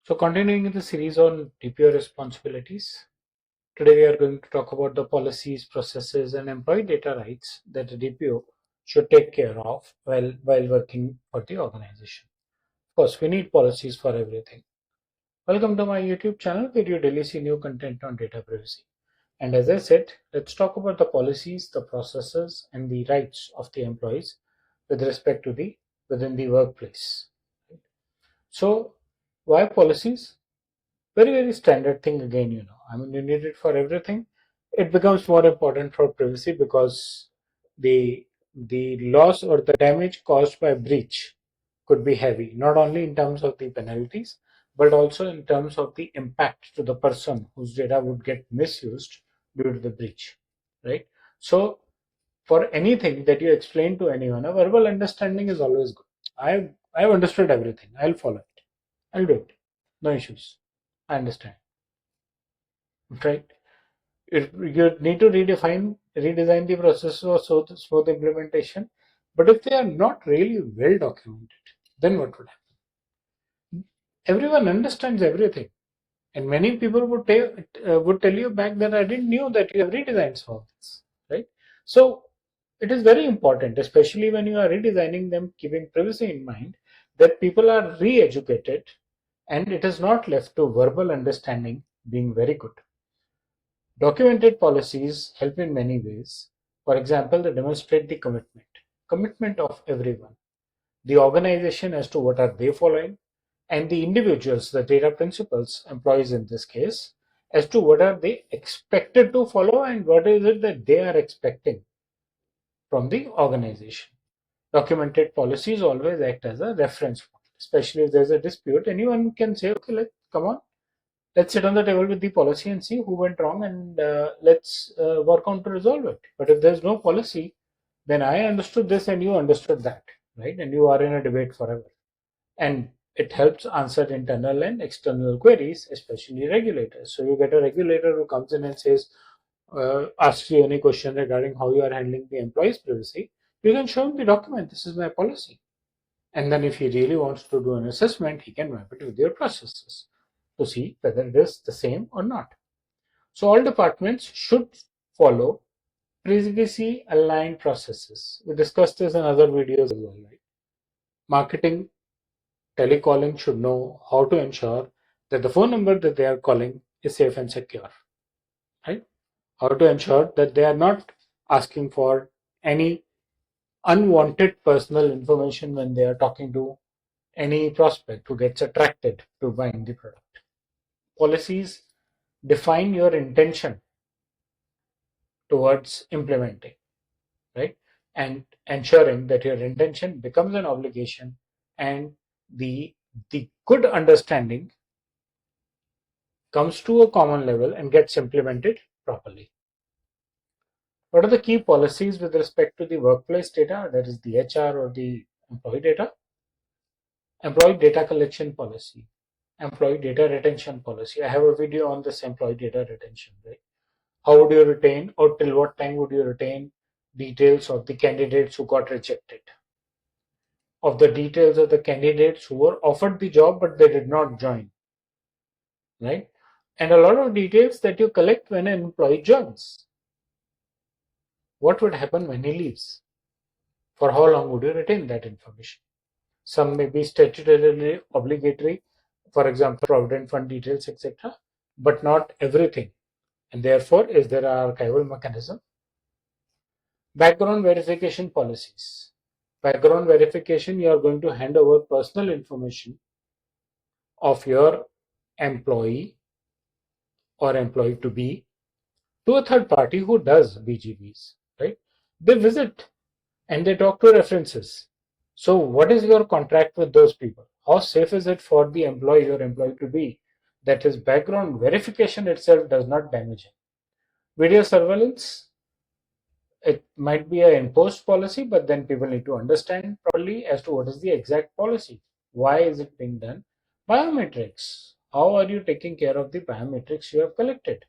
So continuing in the series on DPO responsibilities, today we are going to talk about the policies, processes, and employee data rights that a DPO should take care of while working for the organization. Of course, we need policies for everything. Welcome to my YouTube channel where you daily see new content on data privacy. And as I said, let's talk about the policies, the processes, and the rights of the employees with respect to the within the workplace. So, why policies? Very standard thing again. I mean, you need it for everything. It becomes more important for privacy because the loss or the damage caused by breach could be heavy, not only in terms of the penalties but also in terms of the impact to the person whose data would get misused due to the breach, right? So for anything that you explain to anyone, a verbal understanding is always good. I've understood everything, I'll follow it, I'll do it, no issues, I understand, right? You need to redesign the process for smooth implementation. But if they are not really well documented, then what would happen? Everyone understands everything, and many people would tell you back that I didn't knew that you have redesigned some of this, right? So it is very important, especially when you are redesigning them, keeping privacy in mind, that people are re-educated, and it is not left to verbal understanding being very good. Documented policies help in many ways. For example, they demonstrate the commitment of everyone, the organization as to what are they following, and the individuals, the data principals, employees in this case, as to what are they expected to follow and what is it that they are expecting from the organization. Documented policies always act as a reference point, especially if there's a dispute. Anyone can say, okay, let's sit on the table with the policy and see who went wrong, and let's work on to resolve it. But if there's no policy, then I understood this and you understood that, right? And you are in a debate forever. And it helps answer internal and external queries, especially regulators. So you get a regulator who comes in and says, asks you any question regarding how you are handling the employee's privacy. You can show him the document. This is my policy. And then if he really wants to do an assessment, he can map it with your processes to see whether it is the same or not. So all departments should follow privacy aligned processes. We discussed this in other videos as well, right? Marketing, telecalling should know how to ensure that the phone number that they are calling is safe and secure, right? How to ensure that they are not asking for any unwanted personal information when they are talking to any prospect who gets attracted to buying the product. Policies define your intention towards implementing, right? And ensuring that your intention becomes an obligation and the good understanding comes to a common level and gets implemented properly. What are the key policies with respect to the workplace data, that is the HR or the employee data? Employee data collection policy, employee data retention policy. I have a video on this employee data retention, right? How would you retain, or till what time would you retain details of the candidates who got rejected, of the details of the candidates who were offered the job but they did not join, right? And a lot of details that you collect when an employee joins. What would happen when he leaves? For how long would you retain that information? Some may be statutorily obligatory, for example, provident fund details, etc., but not everything. And therefore, is there an archival mechanism? Background verification policies. Background verification, you are going to hand over personal information of your employee or employee to be to a third party who does BGBs, right? They visit and they talk to references. So what is your contract with those people? How safe is it for the employee or employee to be that his background verification itself does not damage him? Video surveillance, it might be an imposed policy, but then people need to understand properly as to what is the exact policy. Why is it being done? Biometrics. How are you taking care of the biometrics you have collected?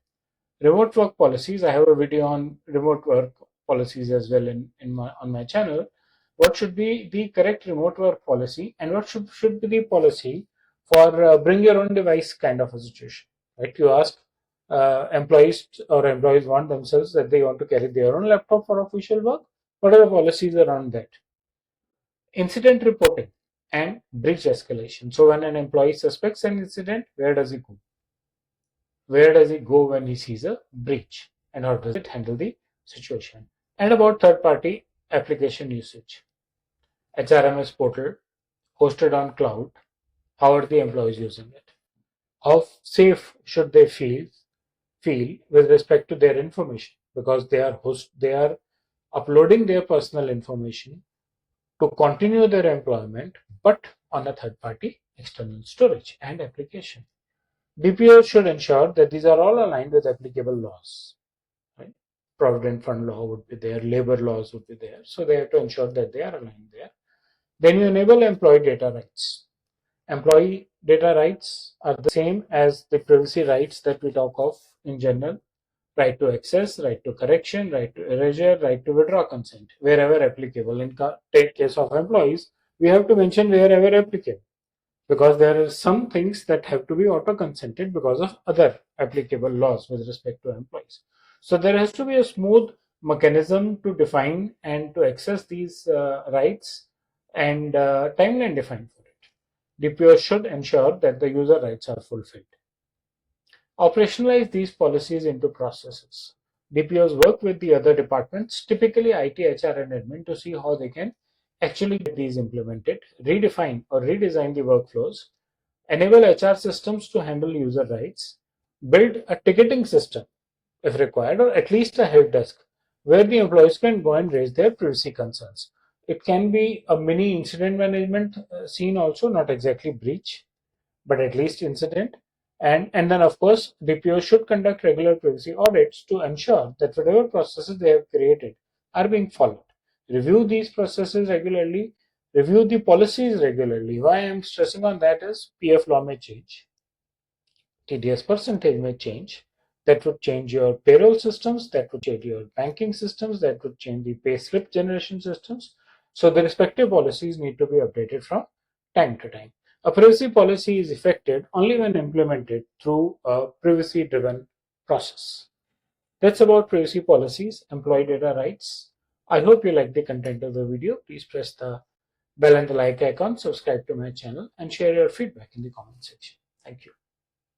Remote work policies. I have a video on remote work policies as well on my channel. What should be the correct remote work policy and what should be the policy for bring your own device kind of a situation, right? You ask employees, or employees want themselves that they want to carry their own laptop for official work. What are the policies around that? Incident reporting and breach escalation. So when an employee suspects an incident, where does he go? Where does he go when he sees a breach? And how does it handle the situation? And about third party application usage. HRMS portal hosted on cloud. How are the employees using it? How safe should they feel with respect to their information? Because they are uploading their personal information to continue their employment, but on a third party external storage and application. DPOs should ensure that these are all aligned with applicable laws. Right? Provident fund law would be there, labor laws would be there. So they have to ensure that they are aligned there. Then you enable employee data rights. Employee data rights are the same as the privacy rights that we talk of in general. Right to access, right to correction, right to erasure, right to withdraw consent, wherever applicable. In case of employees, we have to mention wherever applicable, because there are some things that have to be auto consented because of other applicable laws with respect to employees. So there has to be a smooth mechanism to define and to access these rights, and timeline defined for it. DPO should ensure that the user rights are fulfilled. Operationalize these policies into processes. DPOs work with the other departments, typically IT, HR, and admin, to see how they can actually get these implemented, redefine or redesign the workflows, enable HR systems to handle user rights, build a ticketing system if required, or at least a help desk where the employees can go and raise their privacy concerns. It can be a mini incident management scene also, not exactly breach, but at least incident. And then, of course, DPO should conduct regular privacy audits to ensure that whatever processes they have created are being followed. Review these processes regularly, review the policies regularly. Why I'm stressing on that is PF law may change, TDS percentage may change. That would change your payroll systems, that would change your banking systems, that would change the pay slip generation systems. So the respective policies need to be updated from time to time. A privacy policy is effective only when implemented through a privacy driven process. That's about privacy policies, employee data rights. I hope you like the content of the video. Please press the bell and the like icon, subscribe to my channel, and share your feedback in the comment section. Thank you.